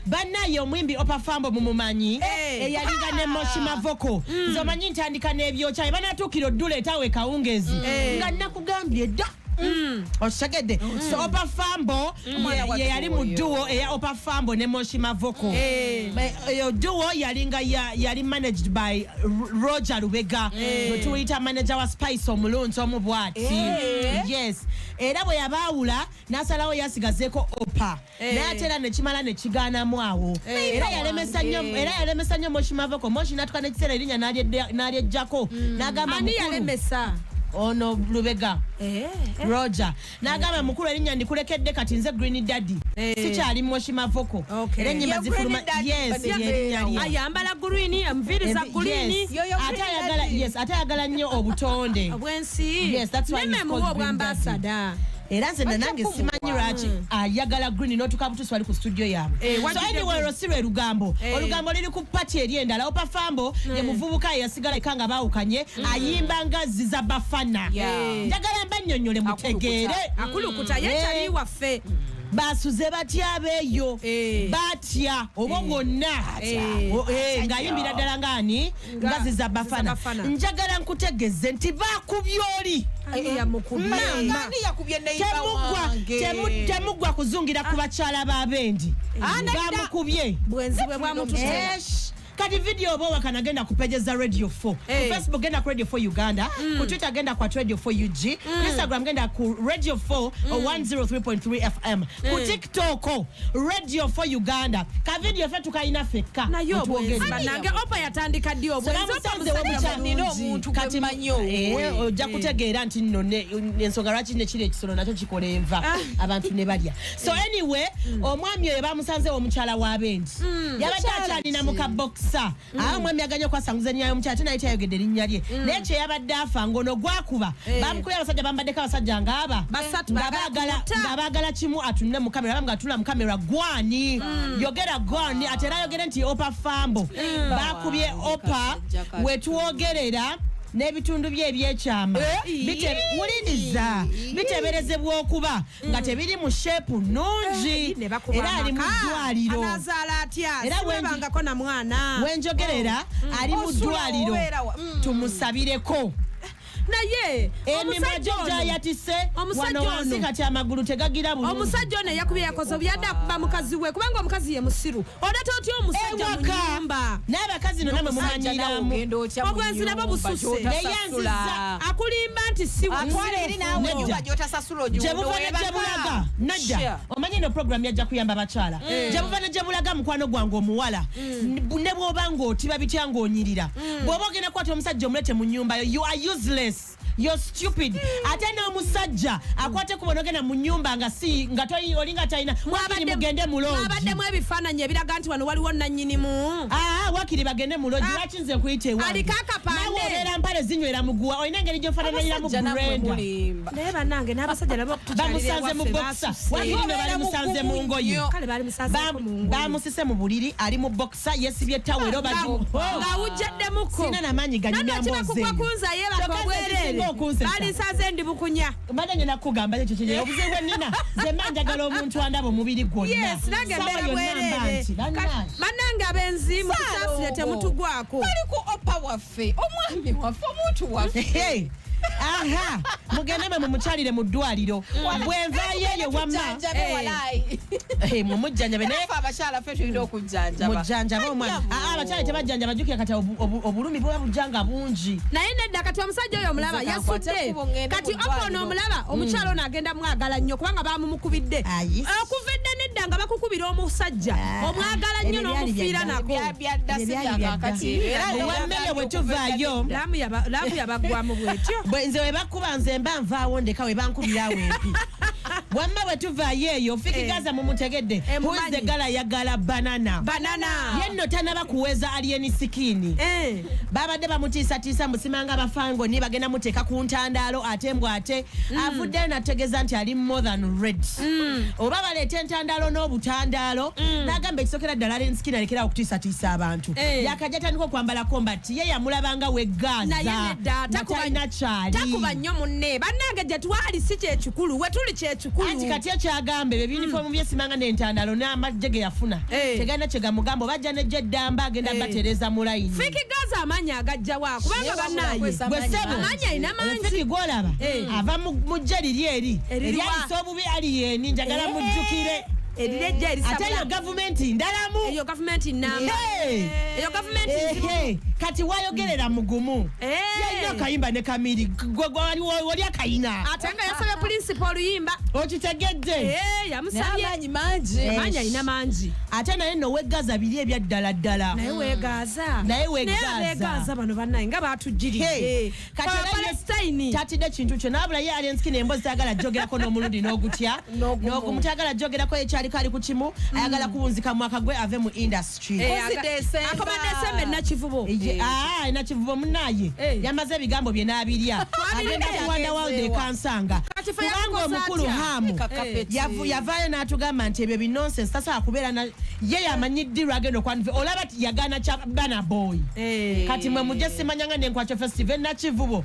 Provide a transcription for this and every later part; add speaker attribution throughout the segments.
Speaker 1: Bannaye omwimbi Opa Fambo mumumanyi eyalinga ne Moshima Voko zomanyi ntandika n'ebyokya banatuukira oddula etawe kawungezi nga nakugambye dda Oshagede so Opa Fambo ye yali mu duo eya Opa Fambo ne Moshima Voko yo duo yalinga yali managed by Roger Lubega tuyita manager wa Spice omulunzi omubwati yes era bwe yabaawula n'asalawo yasigazeko Opa n'atera ne kimala ne kigaanamu awo era yalemesa nnyo Moshima Voko Moshi n'atuka n'ekiseera erinnya n'alyejjako n'agamba
Speaker 2: ani yalemesa
Speaker 1: ono Lubega Roger n'agamba mukulu erinnya ndikulekedde kati nze Green Daddy sikyali Moshima Voko era ennyimba zifuluma yes
Speaker 2: ayambala green amviriza green
Speaker 1: ate ayagala nnyo obutonde
Speaker 2: obwensi
Speaker 1: yes that's why he's called
Speaker 2: ambassador
Speaker 1: era nze nange simanyi lwaki ayagala green n'otukabutusi wali ku studio yaabwe so anyway Rosirwe Lugambo olugambo liri ku party eri endala Opa Fambo ye muvubuka yasigala ekanga baawukanye ayimba nga ziza bafana njagala mbannyonnyole mutegeere
Speaker 2: akulukuta yekyali waffe
Speaker 1: basuze batya beeyo batya obo bonna ng'ayimbira ddala ngani nga ziza bafana njagala nkutegeze nti baakubye oli temugwa kuzungira ku bakyala b'abendi bamukubye
Speaker 2: bwenzi bwe bwamututera
Speaker 1: kati video obo wakanagenda ku pages za Radio 4 ku Facebook genda ku Radio 4 Uganda ku Twitter genda kwa Radio 4 UG ku Instagram genda ku Radio 4 103.3 FM ku TikTok Radio 4 Uganda ka video fetu kaina feka
Speaker 2: nayo banange Opa yatandika dio bwenzi
Speaker 1: omuntu kati manyo ojja kutegeera nti nno ensonga lwaki ne kiri ekisolo nakyo kikola enva abantu ne balya so anyway omwami oyo bamusanze omukyala wa bendi yabadde akyalina mu kabox mwami aganya kwasanguza nnyayo omukyala tena yitayogedde erinnya lye naye kye yabadde afa ngono gwakuba bamukulira abasajja bambaddeko abasajja ngaaba ng'abaagala kimu atunule mu kamera bamu ng'atula mu kamera gwani yogera gwani ate era yogere nti Opa Fambo baakubye Opa wetwogerera n'ebitundu bye ebyekyama wuliriza biteeberezebwa okuba nga tebiri mu shepu nnungi era ali mu ddwaliro wenjogerera ali mu ddwaliro tumusabireko
Speaker 2: naye
Speaker 1: omusajja yatise wano wansi kati amagulu tegagira bulungi
Speaker 2: omusajja ono yakubye yakoze byadde akuba mukazi we kubanga omukazi ye musiru odata otya omusajja mu nyumba
Speaker 1: n'abakazi no namwe mumanyiramu
Speaker 2: obwenzi nabo bususe
Speaker 1: neyanziza
Speaker 2: akulimba nti si
Speaker 3: atwala eri naawe nyumba gy'otasasula
Speaker 1: gyebulaga najja omanyi no program yajja kuyamba abakyala gyebuva ne gyebulaga mukwano gwange omuwala ne bw'oba ng'otiba bitya ng'onyirira bw'oba ogenda kukwata omusajja omulete mu nyumba yo you are useless you're stupid ate n'omusajja akwate kubonogena mu nyumba nga si nga olinga talina wakiri mugende muloogi
Speaker 2: mwabaddemu ebifaananyi ebiraga nti wano waliwo nannyinimu
Speaker 1: wakiri bagende muloogi lwaki nze nkuyita ewange
Speaker 2: aliko akapande
Speaker 1: nawe obeera mpale zinywera muguwa olina engeri gy'ofaananiriramu Brenda
Speaker 2: naye bannange n'abasajja nabo
Speaker 1: bamusanze mu bokisa wakiri ne balimusanze mu ngoye bamusise mu buliri ali mu bokisa yesibye tawero
Speaker 2: ng'awujjaddemuko
Speaker 1: sina n'amaanyi ganyumyamboze
Speaker 2: balisaze ndi bukunya
Speaker 1: mbadde nakugamba ekyo kye obuzibu nina nze manjagala omuntu andaba omubiri gwonna
Speaker 2: nange mbeera bwerere bannange abenzi mukusaasire temutugwako
Speaker 3: baliku Opa waffe omwami waffe omuntu waffe
Speaker 1: aha mugende mumukyalire mu ddwaliro bwenvayo eyo wamma mumujjanjabe naye
Speaker 3: abakyala ffe tulina okujjanjaba
Speaker 1: mujjanjaba omwana abakyala tebajjanjaba bajjukira kati obulumi bwe bujjanga bungi
Speaker 2: naye nedda kati omusajja oyo omulaba yasudde kati Opa ono omulaba omukyala ono agenda mwagala nnyo kubanga bamumukubidde okuva edda nedda nga bakukubira omusajja omwagala nnyo n'omufiira nako
Speaker 1: wammere bwe tuvaayo
Speaker 2: laamu yabagwamu bwetyo
Speaker 1: nze we bakuba nze mba nvaawo ndeka we bankubirawo empi wamma bwe tuvaayo eyo Fik Gazaa mumutegedde who's the gala yagala banana yenno tanaba kuweza alieni sikini babadde bamutiisatiisa musimanga abafango ni bagenda muteeka ku ntandaalo ate mbw ate avuddeyo nategeeza nti ali more than red oba baleeta entandaalo n'obutandaalo n'agamba ekisokera ddala lensikini alekerawo okutiisatiisa abantu yakajja tandika okwambala kombati ye yamulabanga we Gaza
Speaker 2: takuba nnyo munne bannange gye twali si kyekikulu we tuli kyekikulu
Speaker 1: anti kati ekyagambe bye uniform byesimanga n'entandalo n'amajje ge yafuna tegana kye gamugamba bajja n'eddamba agenda batereza mu layini
Speaker 2: Fik Gazaa amanyi agajja wa kubanga bannaye amanyi alina mangi
Speaker 1: Fik gwolaba ava mu gye liri eri eriyalisa obubi ali yeni njagala mujjukire
Speaker 2: erirejja erisabula
Speaker 1: ate yo gavumenti ndalamu
Speaker 2: eyo gavumenti namba eyo gavumenti
Speaker 1: kati wayogerera mugumu yalina akayimba ne kamiri wali akayina
Speaker 2: ate nga yasabye principal oluyimba
Speaker 1: okitegedde
Speaker 2: yamusabye
Speaker 3: manyi
Speaker 2: alina mangi
Speaker 1: ate naye no wegaza biri ebyaddala ddala
Speaker 2: naye wegaza bano bannaye nga batujjiridde Palestine
Speaker 1: tatidde kintu kyo nabula ye alenskini emboozi tayagala jogerako n'omulundi n'ogutya n'ogumu tayagala jogerako ekyali kali ku kimu ayagala kuwunzika mwaka gwe ave mu industry
Speaker 2: akomande esembe nakivubo
Speaker 1: nakivubo munaye yamaze ebigambo bye n'abirya agenda kuwanda world ekansanga kubanga omukulu hamu yavaayo n'atugamba nti ebyo binonsense tasobola kubeera ye yamanyiddirwa agenda okwandiva olaba yagana bana boy kati mwe mujje simanyanga nenkwacho festival nakivubo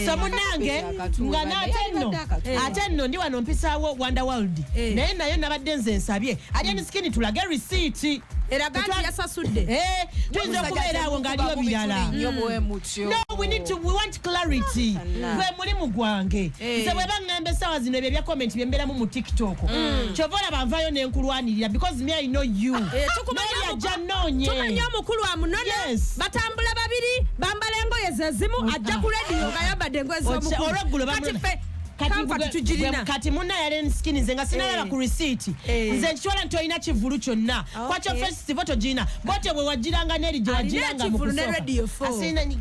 Speaker 1: so munange nga ate nno ndi wano mpisaawo wanda world naye nayo nabadde nze nsabye alien skin tulage receipt
Speaker 2: eraga nti yasasudde
Speaker 1: tuyinza okubeera awo ng'aliyo birala no we want clarity gwe mulimu gwange nze bwe baŋŋamba essaawa zino ebyo ebya comment bye mbeeramu mu tiktok kyova olaba nvayo n'enkulwanirira because me I know you noyajja noonye
Speaker 2: tumanyi omukulu amunona batambula babiri bambala engoye zezimu ajja ku radio nga yambadde engoye z'omukulu
Speaker 1: olweggulo kati munna yali nskini nze nga sinalaba ku receipt nze nkitwala nti olina kivulu kyonna kwakyo festival togirina bote bwe wagiranga n'eri gye wagiranga mu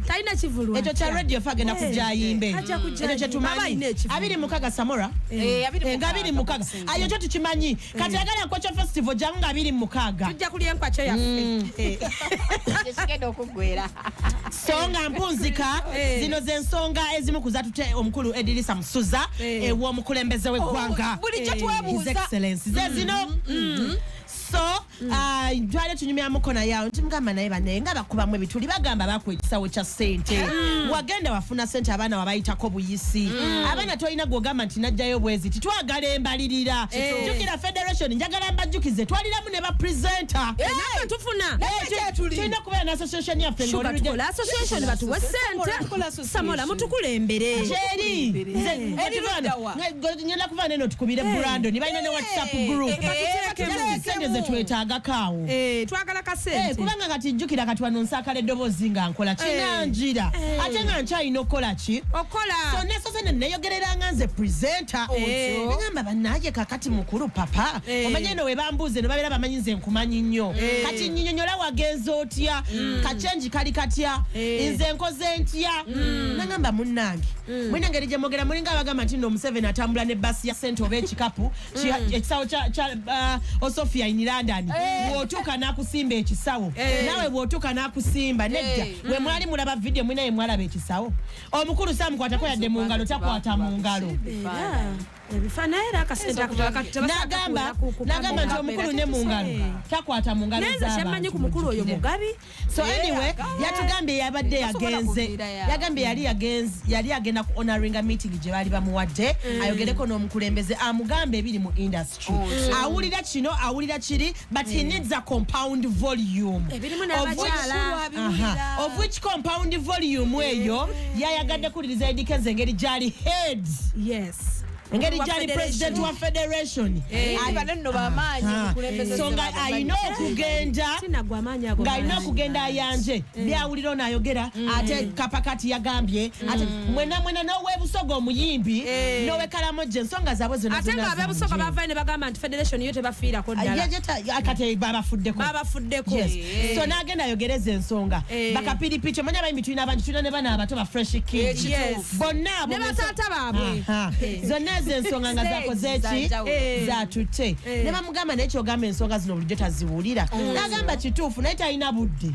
Speaker 2: talina kivulu
Speaker 1: ekyo kya radio 4 agenda kujja ayimbe ekyo kye tumanyi 26 Samora nga 26 ayo kyo tukimanyi kati agala kwakyo festival jangu nga 26
Speaker 2: tujja kulya enkwakyo yaffe
Speaker 3: ekigenda okuggwera
Speaker 1: so nga mpunzika zino z'ensonga ezimu kuzatute omukulu Edirisa Musuza ew'omukulembeze w'eggwanga
Speaker 3: bulijjo twebuuza
Speaker 1: ze zino so twali tunyumyamuko nayawo nti mugamba naye banaye nga bakubamu ebituli bagamba bakwa ekisawo kya ssente wagenda wafuna ssente abaana wabayitako buyisi abaana tolina gwogamba nti najjayo bwezi titwagala embalirira jjukira federation njagala mbajjukize twaliramu ne bapresenta
Speaker 2: tufuna
Speaker 1: tulina okubeera ne association yaffe
Speaker 2: association batuwe ssente Samola mutukulembere
Speaker 1: kyeri ngenda kuva neno tukubire Brandon balina ne WhatsApp group twetaagakaawo
Speaker 2: twagala kasente
Speaker 1: kubanga kati jjukira kati wano nsakala eddoboozi nga nkola kinanjira ate nga nkyalina okukola ki
Speaker 2: okola
Speaker 1: so nesose neyogereranga nze presenta negamba bannaaye kakati mukulu papa omanye eno we bambuuze no babeera bamanyi nze nkumanyi nnyo kati nyinyonyola wagenza otya kacenji kali katya nze nkoze ntya nagamba munnange mwina ngeri gye mwogera mulinga abagamba nti nno Museveni atambula ne basi ya sente oba ekikapu ekisawo kya Osofia in London bw'otuuka n'akusimba ekisawo nawe bw'otuuka n'akusimba nedda we mwali mulaba video mwina ye mwalaba ekisawo omukulu saamukwatako yadde mu ngalo takwata mu ngalo nagamba nti omukulu ne mu ngalo takwata mu ngalo
Speaker 2: z'abantu ku mukulu oyo mugabi
Speaker 1: so anyway yatugambye yabadde yagenze yagambye yali agenda ku honoringa meeting gye baali bamuwadde ayogereko n'omukulembeze amugambe ebiri mu industry awulira kino awulira kiri but he needs a compound volume of which compound volume eyo yayagadde kuliriza edikeze engeri gyali heads engeri gyali president wa federation so nga alina okugenda ayanje byawulira onayogera ate kapakati yagambye ate mwena n'owebusoga omuyimbi n'owekalamoje ensonga zaabwe zonna
Speaker 2: ate nga abebusoga bavayo ne bagamba nti federation yo tebafiirako ddala
Speaker 1: kati babafuddeko so n'agenda ayogereza ensonga bakapiripiki omanya abayimbi tulina abangi tulina ne bana abato ba fresh kids bonna abo
Speaker 2: ne bataata baabwe
Speaker 1: zonna ensonga nga zakoze eki zatutte ne bamugamba naye kyogamba ensonga zino bulijjo taziwulira n'agamba kituufu naye talina budde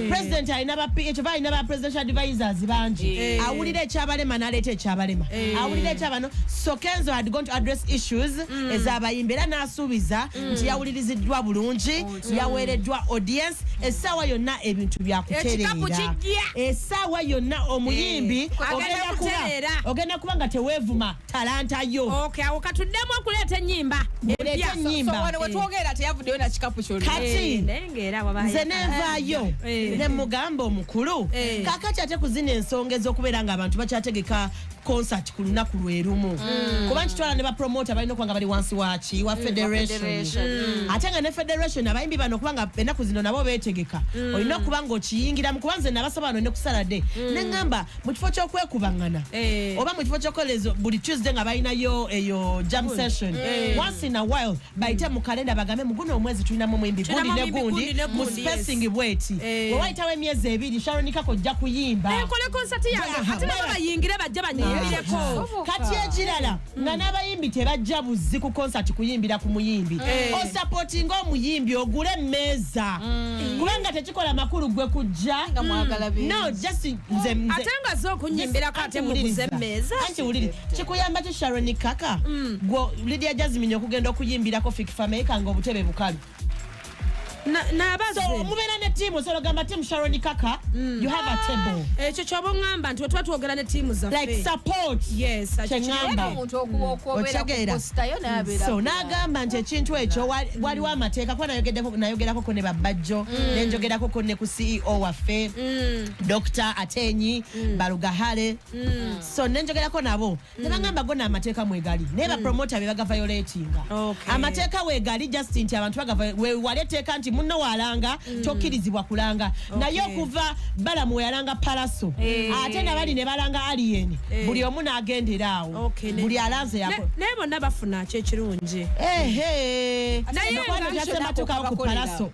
Speaker 1: president alina ekyova alina ba presidential advisors bangi awulira ekyabalema n'aleeta ekyabalema awulira ekyabano so Kenzo had gone to address issues ez'abayimbi era n'asuubiza nti yawuliriziddwa bulungi yaweereddwa audience essaawa yonna ebintu byakutereera essaawa yonna omuyimbi ogenda kuba nga teweevuma talanta kuleetayo.
Speaker 2: Okay, awo katuddemu okuleeta ennyimba.
Speaker 1: Muleeta ennyimba.
Speaker 3: So wano wetwogera teyavuddeyo na kikapu kyonna.
Speaker 1: Kati
Speaker 2: Nengeera wabaye.
Speaker 1: nze neevaayo ne mugamba omukulu kaakati ate kuzina ensonga ez'okubeera ng'abantu bakyategeka concert ku lunaku lwe lumu kuba nkitwala ne bapromota balina okuba nga bali wansi waki wa federation ate nga ne federation abayimbi bano okuba nga ennaku zino nabo beetegeka olina okuba ng'okiyingiramu kuba nze nabasaba bano ne ku Saturday ne ŋŋamba mu kifo ky'okwekubaŋŋana oba mu kifo ky'okolezo buli Tuesday nga balinayo eyo jam session once in a while bayite mu kalenda bagambe mu guno omwezi tulinamu omuyimbi gundi ne gundi mu spacing bweti bwe wayitawo emyezi ebiri Sharon Kako ojja kuyimba
Speaker 2: ekole concert yange ate nabo bayingire bajja banyimbireko
Speaker 1: kati ekirala nga n'abayimbi tebajja buzzi ku concert kuyimbira ku muyimbi osupportinga omuyimbi ogule emmeeza kubanga tekikola makulu gwe kujja no just nze
Speaker 2: ate nga zo okunyimbirako ate muguze emmeeza
Speaker 1: anti wulire kikuyamba ki Sharon Kaka gwe Lydia Jasmine okugenda okuyimbirako Fik Fameka nga obutebe bukalu
Speaker 2: nabaze
Speaker 1: so mubeera ne tiimu so logamba tiimu Sharon Kaka you have a table
Speaker 2: ekyo kyoba oŋŋamba nti wetwa twogera ne tiimu zaffe
Speaker 1: like support
Speaker 2: yes
Speaker 1: kyeŋŋamba so n'agamba nti ekintu ekyo waliwo amateeka kuba nayogerako ne babajjo nenjogerako ne ku CEO waffe Dr. Atenyi Balugahale so nenjogerako nabo ne bagamba go n'amateeka mwegali naye bapromota be bagavayoletinga amateeka weegali just nti abantu waleteeka nti munno walanga tokkirizibwa kulanga naye okuva balamu weyalanga palaso ate nabali ne balanga alien buli omu n'agenderaawo buli alanze yako
Speaker 2: naye bonna bafuna kyekirungi
Speaker 1: naye nga tukawo ku palaso